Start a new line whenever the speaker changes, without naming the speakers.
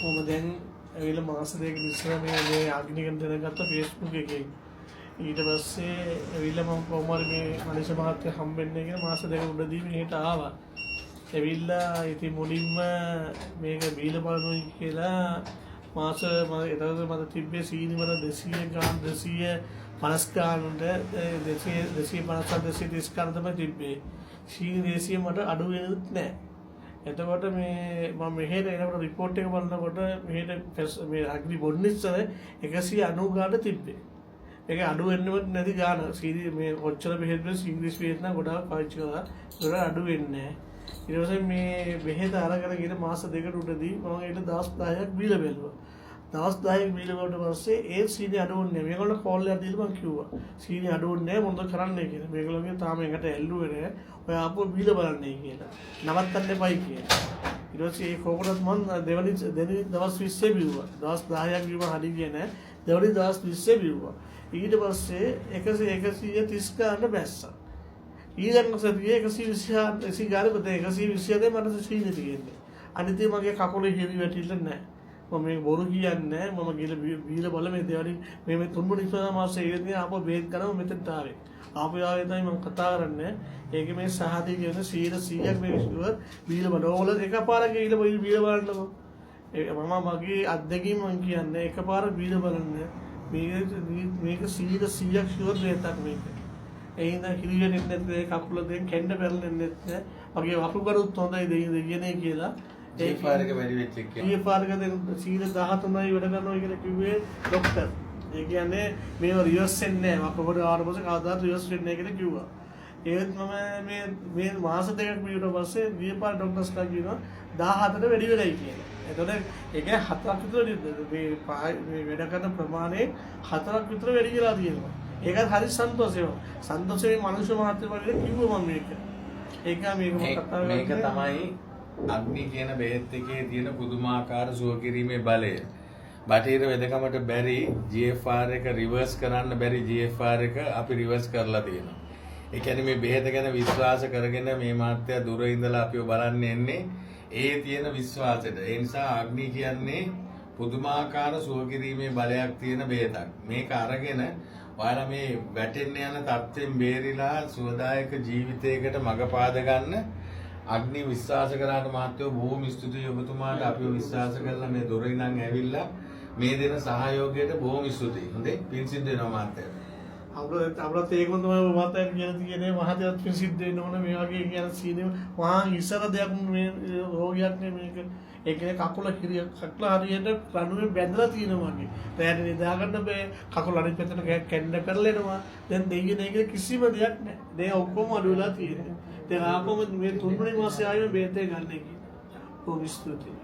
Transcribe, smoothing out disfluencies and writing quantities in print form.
මම දැන් ඇවිල්ලා මාස දෙකක ඉස්සර මේ අග්නිකන් දැනගත්ත Facebook එකේ. ඊට පස්සේ ඇවිල්ලා මම කොහොමද මේ මනස මහත්තයා හම්බෙන්නේ කියලා මාස දෙක උඩදී මෙහෙට ආවා. ඇවිල්ලා ඉතින් මුලින්ම මේක බීලා බලනවා කියලා මාස එතකොට මට තිබ්බේ සීනි වල 200 ගාන 250 ගානට 250 230 ගාන තමයි තිබ්බේ. සීනි 200 මට අඩු වෙනුත් නැහැ. එතකොට මේ මම මෙහෙට එනකොට report එක බලනකොට මෙහෙට මේ අග්නි බොන්න ඉස්සර 190 ගාන තිබ්බේ. ඒක අඩු වෙන්නවත් නැති ගාන. සීනි මේ ඔච්චර බෙහෙත් වල ඉංග්‍රීසි බෙහෙත් නම් ගොඩාක් පාවිච්චි කරලා ඒක අඩු වෙන්නේ නැහැ. ඊට පස්සේ මේ බෙහෙත අරගෙන ගිහින් මාස දෙකකට උඩදී මම ඒක දවස් 10ක් බීලා බැලුවා. දවස් 10ක් බීලා බලුවට පස්සේ ඒ සීනි අඩු වුණේ නැහැ. මේගොල්ලෝ කෝල් එකක් දීලා මම කිව්වා. සීනි අඩු වුණේ නැහැ මොකද කරන්නේ කියලා. මේගොල්ලෝගේ තාම එකට ඇල්ලුවේ නැහැ. ඔය ආපහු බීලා බලන්නේ කියලා. නවත්තන්න එපයි කියලා. ඊට පස්සේ ඒ කෝකටත් මම දෙවනි දවස් 20 බිව්වා. දවස් 10ක් බීම හරි ගියේ නැහැ. දෙවනි දවස් 20 බිව්වා. ඊට පස්සේ 130 ගානට බැස්සා. ඊළඟ සතියේ 120 ගාන බතේ 120 මට සීනි තියෙන්නේ. අනිත් මගේ කකුලේ හිරි වැටිලා නැහැ. මම මේ බොරු කියන්නේ මම ගිහලා බීලා බල මේ දෙවනි මේ තුන්වෙනි ඉස්සර මාසේ ඉඳන් ආපහු බේත් කරනවා මෙතනට ආවේ. ආපහු ආවේ තමයි මම කතා කරන්නේ. ඒකේ මේ සහදී කියන 100ක් මේ ෂුවර් බීලා බලවල එකපාරක් ගිහලා බීලා බලන්නකො. මම මගේ අත්දැකීම මම කියන්නේ එකපාරක් බීලා බලන්න. මේක 100ක් ෂුවර් දෙයක් මේක. එයින හිරියෙන්නේ නැත්නම් කකුල දෙන් කැන්න බැලන්නේ නැත්නම් මගේ වකුගඩුත් හොඳයි දෙයියනේ කියලා
ඒ පාරක වැඩි වෙච්ච එක.
ඊයේ පාරක දැන් 113යි වැඩ කරනවා කියලා කිව්වේ ડોක්ටර්. ඒ කියන්නේ මේව රිවර්ස් වෙන්නේ නැහැ. වකුගඩු ආවට පස්සේ කවදාවත් රිවර්ස් වෙන්නේ නැහැ කියලා කිව්වා. ඒත් මම මේ මාස දෙකක් බීුවට පස්සේ ඊයේ පාර ડોක්ටර්ස්ලා කියනවා 17ට වැඩි වෙලයි කියලා. එතකොට ඒක හතරක් විතර මේ වැඩ කරන ප්‍රමාණය හතරක් විතර වැඩි කියලා තියෙනවා. ඒකත් හරි සන්තෝෂයි. සන්තෝෂයේ මනුෂ්‍ය මාත්‍ර වලින් කිව්වා මම මේක. මේක
තමයි අග්නි කියන බෙහෙත් එකේ තියෙන පුදුමාකාර සුව කිරීමේ බලය. බටහිර වෙදකමට බැරි GFR එක රිවර්ස් කරන්න බැරි GFR එක අපි රිවර්ස් කරලා තියෙනවා. ඒ කියන්නේ මේ බෙහෙත ගැන විශ්වාස කරගෙන මේ මාත්‍ය දුර ඉඳලා අපිව බලන්න එන්නේ ඒ තියෙන විශ්වාසෙට. ඒ නිසා අග්නි කියන්නේ පුදුමාකාර සුව කිරීමේ බලයක් තියෙන බෙහෙතක්. මේක අරගෙන ඔයාලා මේ වැටෙන්න යන තත්ත්වෙන් බේරිලා සුවදායක ජීවිතයකට මඟ පාද ගන්න අග්නි විශ්වාස කරාට මහත්වෝ බොහොම ස්තුතියි ඔබතුමාට. අපිව විශ්වාස කරලා මේ දොර ඉඳන් ඇවිල්ලා මේ දෙන සහයෝගයට බොහොම ස්තුතියි. හොඳේ පින් සිද්ධ වෙනවා මහත්තයා.
අපලත් ඒකම තමයි මහත්තයා කියන්නේ මහත්තයාත් පින් සිද්ධ වෙන්න ඕන මේ වගේ කියන සීනේ මහා ඉස්සර දෙයක් මේ රෝගියක් නේ මේක. ඒ කියන්නේ කකුල හරියට රණුවේ බැඳලා තියෙනවා වගේ. රැට නිදා ගන්න බෑ. කකුල අනිත් පැත්තට කැන්න කරලෙනවා. දැන් දෙයියනේ ඒක කිසිම දෙයක් නැහැ. දැන් ඔක්කොම අඩු වෙලා තියෙනවා. දැන් ආපහු මේ තුන්වෙනි මාසේ ආයෙම බේතේ ගන්න කියලා. බොහොම ස්තුතියි.